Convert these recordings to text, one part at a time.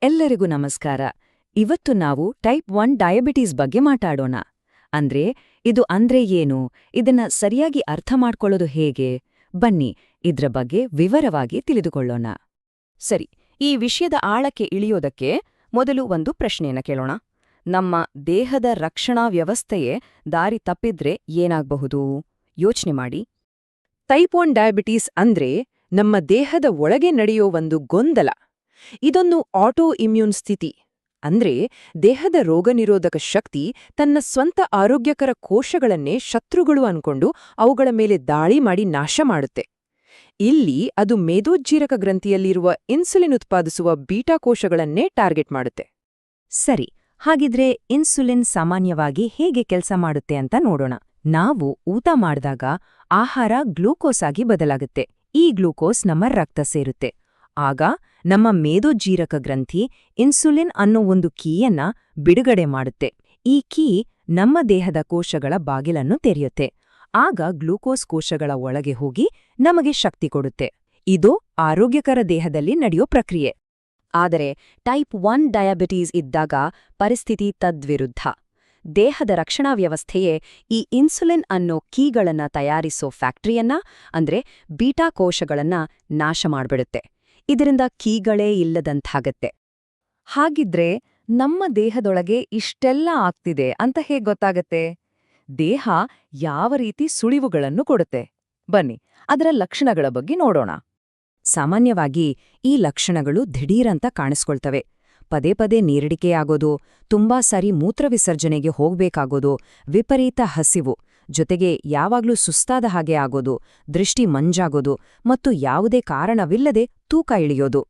ಎಲ್ಲರಿಗೂ ನಮಸ್ಕಾರ. ಇವತ್ತು ನಾವು ಟೈಪ್ 1 ಡಯಾಬಿಟೀಸ್ ಬಗ್ಗೆ ಮಾತಾಡೋಣ. ಇದು ಏನು, ಇದನ್ನ ಸರಿಯಾಗಿ ಅರ್ಥ ಮಾಡ್ಕೊಳ್ಳೋದು ಹೇಗೆ? ಬನ್ನಿ ಇದ್ರ ಬಗ್ಗೆ ವಿವರವಾಗಿ ತಿಳಿದುಕೊಳ್ಳೋಣ. ಸರಿ, ಈ ವಿಷಯದ ಆಳಕ್ಕೆ ಇಳಿಯೋದಕ್ಕೆ ಮೊದಲು ಒಂದು ಪ್ರಶ್ನೆಯನ್ನ ಕೇಳೋಣ. ನಮ್ಮ ದೇಹದ ರಕ್ಷಣಾ ವ್ಯವಸ್ಥೆಯೇ ದಾರಿ ತಪ್ಪಿದ್ರೆ ಏನಾಗಬಹುದು? ಯೋಚನೆ ಮಾಡಿ. ಟೈಪ್ 1 ಡಯಾಬಿಟೀಸ್ ಅಂದ್ರೆ ನಮ್ಮ ದೇಹದ ಒಳಗೆ ನಡೆಯೋ ಒಂದು ಗೊಂದಲ. ಇದೊಂದು ಆಟೋ ಇಮ್ಯೂನ್ ಸ್ಥಿತಿ. ಅಂದ್ರೆ ದೇಹದ ರೋಗನಿರೋಧಕ ಶಕ್ತಿ ತನ್ನ ಸ್ವಂತ ಆರೋಗ್ಯಕರ ಕೋಶಗಳನ್ನೇ ಶತ್ರುಗಳು ಅನ್ಕೊಂಡು ಅವುಗಳ ಮೇಲೆ ದಾಳಿ ಮಾಡಿ ನಾಶ ಮಾಡುತ್ತೆ. ಇಲ್ಲಿ ಅದು ಮೇದೋಜ್ಜೀರಕ ಗ್ರಂಥಿಯಲ್ಲಿರುವ ಇನ್ಸುಲಿನ್ ಉತ್ಪಾದಿಸುವ ಬೀಟಾ ಕೋಶಗಳನ್ನೇ ಟಾರ್ಗೆಟ್ ಮಾಡುತ್ತೆ. ಸರಿ, ಹಾಗಿದ್ರೆ ಇನ್ಸುಲಿನ್ ಸಾಮಾನ್ಯವಾಗಿ ಹೇಗೆ ಕೆಲಸ ಮಾಡುತ್ತೆ ಅಂತ ನೋಡೋಣ. ನಾವು ಊಟ ಮಾಡಿದಾಗ ಆಹಾರ ಗ್ಲೂಕೋಸ್ ಆಗಿ ಬದಲಾಗುತ್ತೆ. ಈ ಗ್ಲೂಕೋಸ್ ನಮ್ಮ ರಕ್ತ ಸೇರುತ್ತೆ. ಆಗ ನಮ್ಮ ಮೇದೋಜ್ಜೀರಕ ಗ್ರಂಥಿ ಇನ್ಸುಲಿನ್ ಅನ್ನೋ ಒಂದು ಕೀಯನ್ನ ಬಿಡುಗಡೆ ಮಾಡುತ್ತೆ. ಈ ಕೀ ನಮ್ಮ ದೇಹದ ಕೋಶಗಳ ಬಾಗಿಲನ್ನು ತೆರೆಯುತ್ತೆ. ಆಗ ಗ್ಲೂಕೋಸ್ ಕೋಶಗಳ ಒಳಗೆ ಹೋಗಿ ನಮಗೆ ಶಕ್ತಿ ಕೊಡುತ್ತೆ. ಇದು ಆರೋಗ್ಯಕರ ದೇಹದಲ್ಲಿ ನಡೆಯೋ ಪ್ರಕ್ರಿಯೆ. ಆದರೆ ಟೈಪ್ 1 ಡಯಾಬಿಟೀಸ್ ಇದ್ದಾಗ ಪರಿಸ್ಥಿತಿ ತದ್ವಿರುದ್ಧ. ದೇಹದ ರಕ್ಷಣಾ ವ್ಯವಸ್ಥೆಯೇ ಈ ಇನ್ಸುಲಿನ್ ಅನ್ನೋ ಕೀಗಳನ್ನ ತಯಾರಿಸೋ ಫ್ಯಾಕ್ಟರಿಯನ್ನ, ಅಂದ್ರೆ ಬೀಟಾ ಕೋಶಗಳನ್ನ ನಾಶ ಮಾಡ್ಬಿಡುತ್ತೆ. ಇದರಿಂದ ಕೀಗಳೇ ಇಲ್ಲದಂತಾಗತ್ತೆ. ಹಾಗಿದ್ರೆ ನಮ್ಮ ದೇಹದೊಳಗೆ ಇಷ್ಟೆಲ್ಲ ಆಗ್ತಿದೆ ಅಂತ ಹೇಗ್ ಗೊತ್ತಾಗತ್ತೆ? ದೇಹ ಯಾವ ರೀತಿ ಸುಳಿವುಗಳನ್ನು ಕೊಡುತ್ತೆ? ಬನ್ನಿ ಅದರ ಲಕ್ಷಣಗಳ ಬಗ್ಗೆ ನೋಡೋಣ. ಸಾಮಾನ್ಯವಾಗಿ ಈ ಲಕ್ಷಣಗಳು ದಿಢೀರಂತ ಕಾಣಿಸ್ಕೊಳ್ತವೆ. ಪದೇ ಪದೇ ನೀರಡಿಕೆಯಾಗೋದು, ತುಂಬಾ ಸಾರಿ ಮೂತ್ರವಿಸರ್ಜನೆಗೆ ಹೋಗ್ಬೇಕಾಗೋದು, ವಿಪರೀತ ಹಸಿವು, ಜೊತೆಗೆ ಯಾವಾಗ್ಲೂ ಸುಸ್ತಾದ ಹಾಗೆ ಆಗೋದು, ದೃಷ್ಟಿ ಮಂಜಾಗೋದು ಮತ್ತು ಯಾವುದೇ ಕಾರಣವಿಲ್ಲದೆ ತೂಕ ಇಳಿಯೋದು.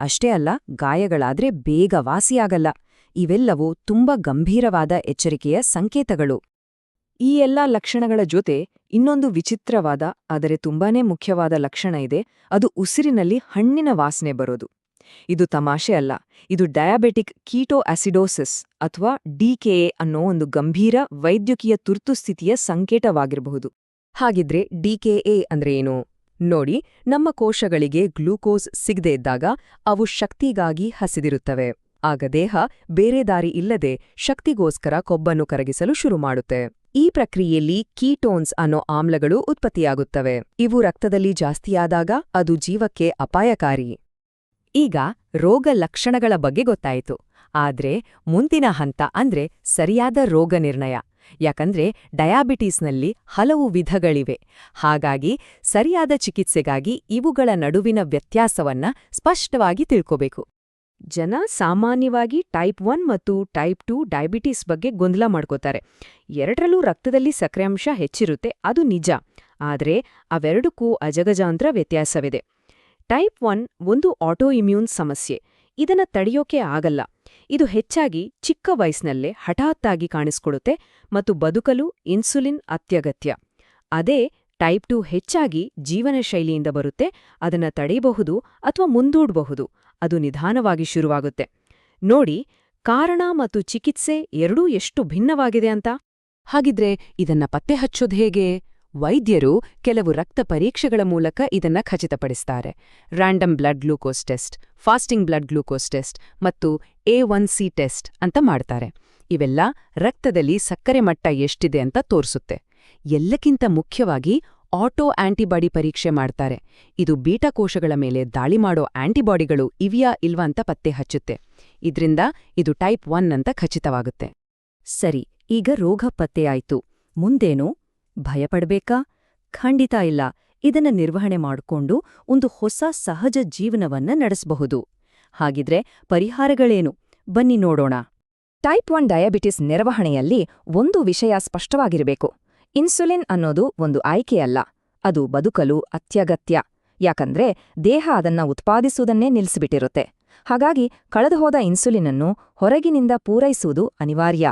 ಅಷ್ಟೇ ಅಲ್ಲ, ಗಾಯಗಳಾದ್ರೆ ಬೇಗ ವಾಸಿಯಾಗಲ್ಲ. ಇವೆಲ್ಲವೂ ತುಂಬಾ ಗಂಭೀರವಾದ ಎಚ್ಚರಿಕೆಯ ಸಂಕೇತಗಳು. ಈ ಎಲ್ಲಾ ಲಕ್ಷಣಗಳ ಜೊತೆ ಇನ್ನೊಂದು ವಿಚಿತ್ರವಾದ ಆದರೆ ತುಂಬಾನೇ ಮುಖ್ಯವಾದ ಲಕ್ಷಣ ಇದೆ. ಅದು ಉಸಿರಿನಲ್ಲಿ ಹಣ್ಣಿನ ವಾಸನೆ ಬರೋದು. ಇದು ತಮಾಷೆ ಅಲ್ಲ, ಇದು ಡಯಾಬೆಟಿಕ್ ಕೀಟೋ ಆಸಿಡೋಸಿಸ್ ಅಥವಾ ಡಿಕೆಎ ಅನ್ನೋ ಒಂದು ಗಂಭೀರ ವೈದ್ಯಕೀಯ ತುರ್ತುಸ್ಥಿತಿಯ ಸಂಕೇತವಾಗಿರಬಹುದು. ಹಾಗಿದ್ರೆ ಡಿಕೆಎ ಅಂದ್ರೆ ಏನು? ನೋಡಿ, ನಮ್ಮ ಕೋಶಗಳಿಗೆ ಗ್ಲೂಕೋಸ್ ಸಿಗದೇ ಇದ್ದಾಗ ಅವು ಶಕ್ತಿಗಾಗಿ ಹಸಿದಿರುತ್ತವೆ. ಆಗ ದೇಹ ಬೇರೆ ದಾರಿ ಇಲ್ಲದೆ ಶಕ್ತಿಗೋಸ್ಕರ ಕೊಬ್ಬನ್ನು ಕರಗಿಸಲು ಶುರು ಮಾಡುತ್ತೆ. ಈ ಪ್ರಕ್ರಿಯೆಯಲ್ಲಿ ಕೀಟೋನ್ಸ್ ಅನ್ನೋ ಆಮ್ಲಗಳು ಉತ್ಪತ್ತಿಯಾಗುತ್ತವೆ. ಇವು ರಕ್ತದಲ್ಲಿ ಜಾಸ್ತಿಯಾದಾಗ ಅದು ಜೀವಕ್ಕೆ ಅಪಾಯಕಾರಿ. ಈಗ ರೋಗ ಲಕ್ಷಣಗಳ ಬಗ್ಗೆ ಗೊತ್ತಾಯಿತು. ಆದ್ರೆ ಮುಂದಿನ ಹಂತ ಅಂದ್ರೆ ಸರಿಯಾದ ರೋಗ ನಿರ್ಣಯ. ಯಾಕಂದ್ರೆ ಡಯಾಬಿಟೀಸ್ನಲ್ಲಿ ಹಲವು ವಿಧಗಳಿವೆ. ಹಾಗಾಗಿ ಸರಿಯಾದ ಚಿಕಿತ್ಸೆಗಾಗಿ ಇವುಗಳ ನಡುವಿನ ವ್ಯತ್ಯಾಸವನ್ನ ಸ್ಪಷ್ಟವಾಗಿ ತಿಳ್ಕೋಬೇಕು. ಜನ ಸಾಮಾನ್ಯವಾಗಿ ಟೈಪ್ 1 ಮತ್ತು ಟೈಪ್ 2 ಡಯಾಬಿಟೀಸ್ ಬಗ್ಗೆ ಗೊಂದಲ ಮಾಡ್ಕೋತಾರೆ. ಎರಡರಲ್ಲೂ ರಕ್ತದಲ್ಲಿ ಸಕ್ಕರೆ ಅಂಶ ಹೆಚ್ಚಿರುತ್ತೆ, ಅದು ನಿಜ. ಆದ್ರೆ ಅವೆರಡಕ್ಕೂ ಅಜಗಜಾಂತರ ವ್ಯತ್ಯಾಸವಿದೆ. ಟೈಪ್ 1 ಒಂದು ಆಟೋ ಇಮ್ಯೂನ್ ಸಮಸ್ಯೆ. ಇದನ್ನ ತಡೆಯೋಕೆ ಆಗಲ್ಲ. ಇದು ಹೆಚ್ಚಾಗಿ ಚಿಕ್ಕ ವಯಸ್ಸಿನಲ್ಲೇ ಹಠಾತ್ತಾಗಿ ಕಾಣಿಸ್ಕೊಳ್ಳುತ್ತೆ ಮತ್ತು ಬದುಕಲು ಇನ್ಸುಲಿನ್ ಅತ್ಯಗತ್ಯ. ಅದೇ ಟೈಪ್ 2 ಹೆಚ್ಚಾಗಿ ಜೀವನ ಶೈಲಿಯಿಂದ ಬರುತ್ತೆ. ಅದನ್ನ ತಡೆಯಬಹುದು ಅಥವಾ ಮುಂದೂಡಬಹುದು. ಅದು ನಿಧಾನವಾಗಿ ಶುರುವಾಗುತ್ತೆ. ನೋಡಿ, ಕಾರಣ ಮತ್ತು ಚಿಕಿತ್ಸೆ ಎರಡೂ ಎಷ್ಟು ಭಿನ್ನವಾಗಿದೆ ಅಂತ. ಹಾಗಿದ್ರೆ ಇದನ್ನ ಪತ್ತೆ ಹಚ್ಚೋದು ಹೇಗೆ? ವೈದ್ಯರು ಕೆಲವು ರಕ್ತ ಪರೀಕ್ಷೆಗಳ ಮೂಲಕ ಇದನ್ನ ಖಚಿತಪಡಿಸ್ತಾರೆ. Random blood glucose test, fasting blood glucose test ಮತ್ತು A1C ಟೆಸ್ಟ್ ಅಂತ ಮಾಡ್ತಾರೆ. ಇವೆಲ್ಲ ರಕ್ತದಲ್ಲಿ ಸಕ್ಕರೆ ಮಟ್ಟ ಎಷ್ಟಿದೆ ಅಂತ ತೋರಿಸುತ್ತೆ. ಎಲ್ಲಕ್ಕಿಂತ ಮುಖ್ಯವಾಗಿ ಆಟೋ ಆಂಟಿಬಾಡಿ ಪರೀಕ್ಷೆ ಮಾಡ್ತಾರೆ. ಇದು ಬೀಟಾ ಕೋಶಗಳ ಮೇಲೆ ದಾಳಿ ಮಾಡೋ ಆಂಟಿಬಾಡಿಗಳು ಇವ್ಯಾ ಇಲ್ವಾ ಅಂತ ಪತ್ತೆ ಹಚ್ಚುತ್ತೆ. ಇದ್ರಿಂದ ಇದು ಟೈಪ್ 1 ಅಂತ ಖಚಿತವಾಗುತ್ತೆ. ಸರಿ, ಈಗ ರೋಗ ಪತ್ತೆಯಾಯ್ತು. ಮುಂದೇನು? ಭಯಪಡ್ಬೇಕಾ? ಖಂಡಿತ ಇಲ್ಲ. ಇದನ್ನ ನಿರ್ವಹಣೆ ಮಾಡಿಕೊಂಡು ಒಂದು ಹೊಸ ಸಹಜ ಜೀವನವನ್ನ ನಡೆಸಬಹುದು. ಹಾಗಿದ್ರೆ ಪರಿಹಾರಗಳೇನು? ಬನ್ನಿ ನೋಡೋಣ. ಟೈಪ್ 1 ಡಯಾಬಿಟಿಸ್ ನಿರ್ವಹಣೆಯಲ್ಲಿ ಒಂದು ವಿಷಯ ಸ್ಪಷ್ಟವಾಗಿರಬೇಕು. ಇನ್ಸುಲಿನ್ ಅನ್ನೋದು ಒಂದು ಆಯ್ಕೆಯಲ್ಲ, ಅದು ಬದುಕಲು ಅತ್ಯಗತ್ಯ. ಯಾಕಂದ್ರೆ ದೇಹ ಅದನ್ನ ಉತ್ಪಾದಿಸುವುದನ್ನೇ ನಿಲ್ಲಿಸಿಬಿಟ್ಟಿರುತ್ತೆ. ಹಾಗಾಗಿ ಕಳೆದುಹೋದ ಇನ್ಸುಲಿನ್ ಅನ್ನು ಹೊರಗಿನಿಂದ ಪೂರೈಸುವುದು ಅನಿವಾರ್ಯ.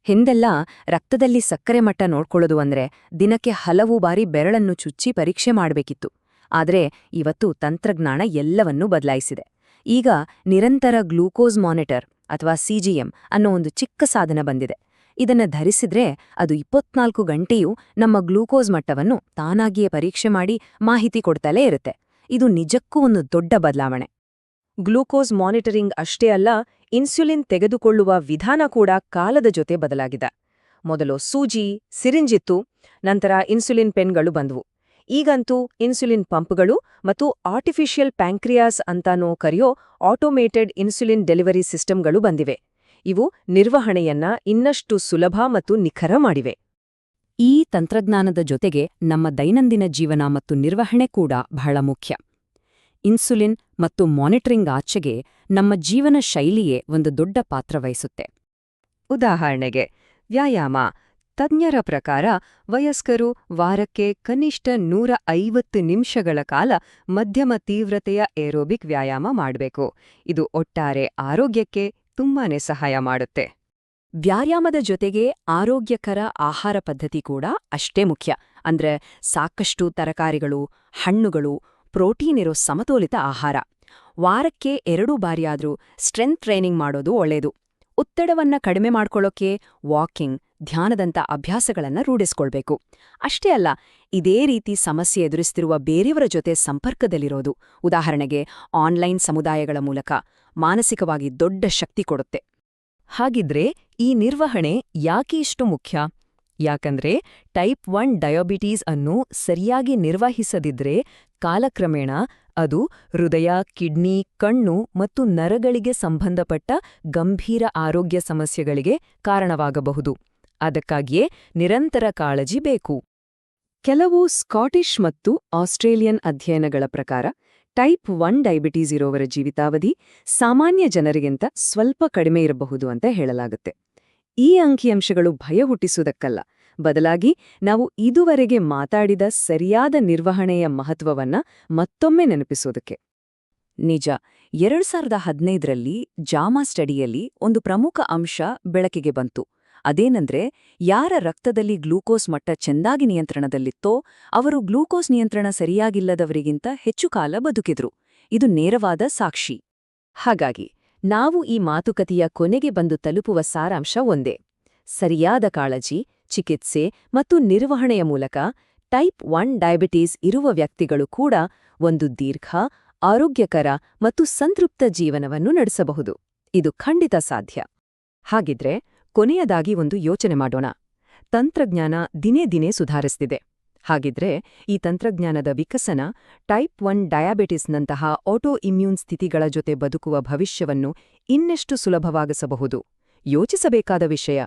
ಹಿಂದೆಲ್ಲ ರಕ್ತದಲ್ಲಿ ಸಕ್ಕರೆ ಮಟ್ಟ ನೋಡ್ಕೊಳ್ಳೋದು ಅಂದ್ರೆ ದಿನಕ್ಕೆ ಹಲವು ಬಾರಿ ಬೆರಳನ್ನು ಚುಚ್ಚಿ ಪರೀಕ್ಷೆ ಮಾಡಬೇಕಿತ್ತು. ಆದ್ರೆ ಇವತ್ತು ತಂತ್ರಜ್ಞಾನ ಎಲ್ಲವನ್ನೂ ಬದಲಾಯಿಸಿದೆ. ಈಗ ನಿರಂತರ ಗ್ಲೂಕೋಸ್ ಮಾನಿಟರ್ ಅಥವಾ CGM ಅನ್ನೋ ಒಂದು ಚಿಕ್ಕ ಸಾಧನ ಬಂದಿದೆ. ಇದನ್ನ ಧರಿಸಿದ್ರೆ ಅದು 24 ಗಂಟೆಯೂ ನಮ್ಮ ಗ್ಲೂಕೋಸ್ ಮಟ್ಟವನ್ನು ತಾನಾಗಿಯೇ ಪರೀಕ್ಷೆ ಮಾಡಿ ಮಾಹಿತಿ ಕೊಡ್ತಲೇ ಇರುತ್ತೆ. ಇದು ನಿಜಕ್ಕೂ ಒಂದು ದೊಡ್ಡ ಬದಲಾವಣೆ. ಗ್ಲೂಕೋಸ್ ಮಾನಿಟರಿಂಗ್ ಅಷ್ಟೇ ಅಲ್ಲ, ಇನ್ಸುಲಿನ್ ತೆಗೆದುಕೊಳ್ಳುವ ವಿಧಾನ ಕೂಡ ಕಾಲದ ಜೊತೆ ಬದಲಾಗಿದೆ. ಮೊದಲು ಸೂಜಿ, ಸಿರಿಂಜಿತ್ತು, ನಂತರ ಇನ್ಸುಲಿನ್ ಪೆನ್ಗಳು ಬಂದವು. ಈಗಂತೂ ಇನ್ಸುಲಿನ್ ಪಂಪ್ಗಳು ಮತ್ತು ಆರ್ಟಿಫಿಷಿಯಲ್ ಪ್ಯಾಂಕ್ರಿಯಾಸ್ ಅಂತಾನೋ ಕರೆಯೋ ಆಟೋಮೇಟೆಡ್ ಇನ್ಸುಲಿನ್ ಡೆಲಿವರಿ ಸಿಸ್ಟಮ್ಗಳು ಬಂದಿವೆ. ಇವು ನಿರ್ವಹಣೆಯನ್ನ ಇನ್ನಷ್ಟು ಸುಲಭ ಮತ್ತು ನಿಖರ ಮಾಡಿವೆ. ಈ ತಂತ್ರಜ್ಞಾನದ ಜೊತೆಗೆ ನಮ್ಮ ದೈನಂದಿನ ಜೀವನ ಮತ್ತು ನಿರ್ವಹಣೆ ಕೂಡ ಬಹಳ ಮುಖ್ಯ. ಇನ್ಸುಲಿನ್ ಮತ್ತು ಮಾನಿಟರಿಂಗ್ ಆಚೆಗೆ ನಮ್ಮ ಜೀವನ ಶೈಲಿಯೇ ಒಂದು ದೊಡ್ಡ ಪಾತ್ರ ವಹಿಸುತ್ತೆ. ಉದಾಹರಣೆಗೆ, ವ್ಯಾಯಾಮ. ತಜ್ಞರ ಪ್ರಕಾರ ವಯಸ್ಕರು ವಾರಕ್ಕೆ ಕನಿಷ್ಠ 150 ನಿಮಿಷಗಳ ಕಾಲ ಮಧ್ಯಮ ತೀವ್ರತೆಯ ಏರೋಬಿಕ್ ವ್ಯಾಯಾಮ ಮಾಡಬೇಕು. ಇದು ಒಟ್ಟಾರೆ ಆರೋಗ್ಯಕ್ಕೆ ತುಂಬಾನೇ ಸಹಾಯ ಮಾಡುತ್ತೆ. ವ್ಯಾಯಾಮದ ಜೊತೆಗೆ ಆರೋಗ್ಯಕರ ಆಹಾರ ಪದ್ಧತಿ ಕೂಡ ಅಷ್ಟೇ ಮುಖ್ಯ. ಅಂದ್ರೆ ಸಾಕಷ್ಟು ತರಕಾರಿಗಳು, ಹಣ್ಣುಗಳು, ಪ್ರೋಟೀನ್ ಇರೋ ಸಮತೋಲಿತ ಆಹಾರ. ವಾರಕ್ಕೆ 2 ಬಾರಿಯಾದ್ರೂ ಸ್ಟ್ರೆಂತ್ ಟ್ರೈನಿಂಗ್ ಮಾಡೋದು ಒಳ್ಳೆಯದು. ಒತ್ತಡವನ್ನ ಕಡಿಮೆ ಮಾಡ್ಕೊಳ್ಳೋಕೆ ವಾಕಿಂಗ್, ಧ್ಯಾನದಂಥ ಅಭ್ಯಾಸಗಳನ್ನ ರೂಢಿಸ್ಕೊಳ್ಬೇಕು. ಅಷ್ಟೇ ಅಲ್ಲ, ಇದೇ ರೀತಿ ಸಮಸ್ಯೆ ಎದುರಿಸ್ತಿರುವ ಬೇರೆಯವರ ಜೊತೆ ಸಂಪರ್ಕದಲ್ಲಿರೋದು, ಉದಾಹರಣೆಗೆ ಆನ್ಲೈನ್ ಸಮುದಾಯಗಳ ಮೂಲಕ, ಮಾನಸಿಕವಾಗಿ ದೊಡ್ಡ ಶಕ್ತಿ ಕೊಡುತ್ತೆ. ಹಾಗಿದ್ರೆ ಈ ನಿರ್ವಹಣೆ ಯಾಕೆ ಇಷ್ಟು ಮುಖ್ಯ? ಯಾಕಂದ್ರೆ ಟೈಪ್ 1 ಡಯಾಬಿಟೀಸ್ ಅನ್ನು ಸರಿಯಾಗಿ ನಿರ್ವಹಿಸದಿದ್ರೆ ಕಾಲಕ್ರಮೇಣ ಅದು ಹೃದಯ, ಕಿಡ್ನಿ, ಕಣ್ಣು ಮತ್ತು ನರಗಳಿಗೆ ಸಂಬಂಧಪಟ್ಟ ಗಂಭೀರ ಆರೋಗ್ಯ ಸಮಸ್ಯೆಗಳಿಗೆ ಕಾರಣವಾಗಬಹುದು. ಅದಕ್ಕಾಗಿಯೇ ನಿರಂತರ ಕಾಳಜಿ ಬೇಕು. ಕೆಲವು ಸ್ಕಾಟಿಷ್ ಮತ್ತು ಆಸ್ಟ್ರೇಲಿಯನ್ ಅಧ್ಯಯನಗಳ ಪ್ರಕಾರ ಟೈಪ್ 1 ಡಯಾಬಿಟೀಸ್ ಇರೋವರ ಜೀವಿತಾವಧಿ ಸಾಮಾನ್ಯ ಜನರಿಗಿಂತ ಸ್ವಲ್ಪ ಕಡಿಮೆ ಇರಬಹುದು ಅಂತ ಹೇಳಲಾಗುತ್ತೆ. ಈ ಅಂಕಿಅಂಶಗಳು ಭಯ ಹುಟ್ಟಿಸುವುದಕ್ಕಲ್ಲ, ಬದಲಾಗಿ ನಾವು ಇದುವರೆಗೆ ಮಾತಾಡಿದ ಸರಿಯಾದ ನಿರ್ವಹಣೆಯ ಮಹತ್ವವನ್ನ ಮತ್ತೊಮ್ಮೆ ನೆನಪಿಸೋದಕ್ಕೆ. ನಿಜ, 2015ರಲ್ಲಿ ಜಾಮಾ ಸ್ಟಡಿಯಲ್ಲಿ ಒಂದು ಪ್ರಮುಖ ಅಂಶ ಬೆಳಕಿಗೆ ಬಂತು. ಅದೇನಂದ್ರೆ, ಯಾರ ರಕ್ತದಲ್ಲಿ ಗ್ಲೂಕೋಸ್ ಮಟ್ಟ ಚೆಂದಾಗಿ ನಿಯಂತ್ರಣದಲ್ಲಿತ್ತೋ ಅವರು ಗ್ಲೂಕೋಸ್ ನಿಯಂತ್ರಣ ಸರಿಯಾಗಿಲ್ಲದವರಿಗಿಂತ ಹೆಚ್ಚು ಕಾಲ ಬದುಕಿದ್ರು. ಇದು ನೇರವಾದ ಸಾಕ್ಷಿ. ಹಾಗಾಗಿ ನಾವು ಈ ಮಾತುಕತೆಯ ಕೊನೆಗೆ ಬಂದು ತಲುಪುವ ಸಾರಾಂಶ ಒಂದೇ: ಸರಿಯಾದ ಕಾಳಜಿ, ಚಿಕಿತ್ಸೆ ಮತ್ತು ನಿರ್ವಹಣೆಯ ಮೂಲಕ ಟೈಪ್ 1 ಡಯಾಬಿಟೀಸ್ ಇರುವ ವ್ಯಕ್ತಿಗಳು ಕೂಡ ಒಂದು ದೀರ್ಘ, ಆರೋಗ್ಯಕರ ಮತ್ತು ಸಂತೃಪ್ತ ಜೀವನವನ್ನು ನಡೆಸಬಹುದು. ಇದು ಖಂಡಿತ ಸಾಧ್ಯ. ಹಾಗಿದ್ರೆ ಕೊನೆಯದಾಗಿ ಒಂದು ಯೋಚನೆ ಮಾಡೋಣ. ತಂತ್ರಜ್ಞಾನ ದಿನೇ ದಿನೇ ಸುಧಾರಿಸ್ತಿದೆ. ಹಾಗಿದ್ರೆ ಈ ತಂತ್ರಜ್ಞಾನದ ವಿಕಸನ ಟೈಪ್ 1 ಡಯಾಬಿಟಿಸ್ನಂತಹ ಆಟೋ ಇಮ್ಯೂನ್ ಸ್ಥಿತಿಗಳ ಜೊತೆ ಬದುಕುವ ಭವಿಷ್ಯವನ್ನು ಇನ್ನೆಷ್ಟು ಸುಲಭವಾಗಿಸಬಹುದು? ಯೋಚಿಸಬೇಕಾದ ವಿಷಯ.